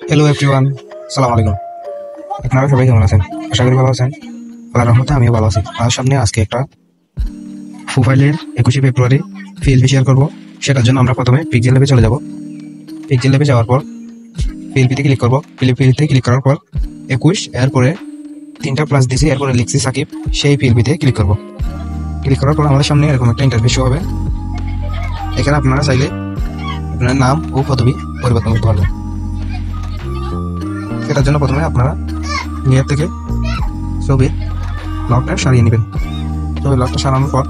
Hello everyone, সালাম আলাইকুম। আপনারা সবাই কেমন আছেন? আশা করি ভালো আছেন। আল্লাহর রহমতে আমিও ভালো আছি। আমার সামনে আজকে একটা প্রোফাইলের 21শে ফেব্রুয়ারি পিএলপি শেয়ার করবো। সেটার জন্য আমরা প্রথমে পিক্সেল ল্যাবে চলে যাব। পিক্সেল ল্যাবে যাওয়ার পর পিএলপিতে ক্লিক করবো। পিএলপিতে ক্লিক করার পর 21, এরপরে 3টা প্লাস দিছি, এরপরে লিখছি সাকিব, সেই পিএলপিতে ক্লিক করবো। ক্লিক করার পর আমাদের সামনে এরকম একটা ইন্টারফেস শো হবে। এখানে আপনারা চাইলে আপনার নাম ও পদবি পরিবর্তন করতে পারবেন। সেটার জন্য প্রথমে আপনারা নিয়ার থেকে ছবির লকটা সারিয়ে নেবেন। ছবির লকটা সারানোর পর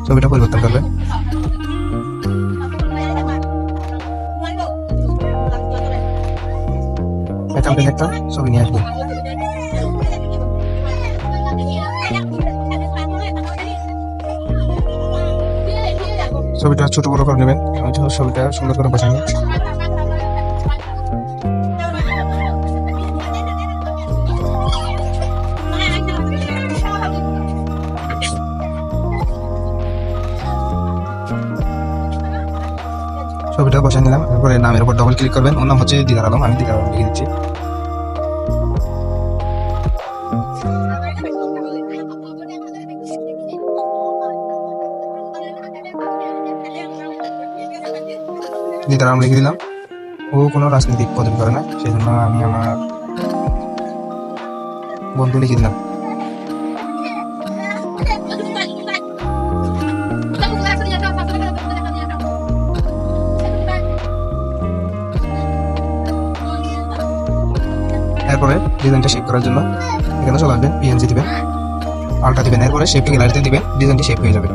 ছবিটা পরিবর্তন করবেন। এখান থেকে একটা ছবি নিয়ে আসবেন। ছবিটা ছোট বড় করে নেবেন। ছবিটা সুন্দর করে বসাবেন। ছবিটা বসে নিলাম। এরপরে নামের উপর ডবল ক্লিক করবেন। ওর নাম হচ্ছে দিদার আলম, আমি দিদার আলম লিখে দিচ্ছি। দিদার আলম লিখে দিলাম। ও কোনো রাজনৈতিক পদবি করে না, সেই জন্য আমি আমার বন্ধু লিখে দিলাম। এরপরে ডিজাইনটা শেপ করার জন্য এখানে চলে আসবেন, পিএনজি দিবেন, আলটা দিবেন, এরপরে শেপটি গ্যালারিতে দিবেন, ডিজাইনটি শেপ হয়ে যাবে।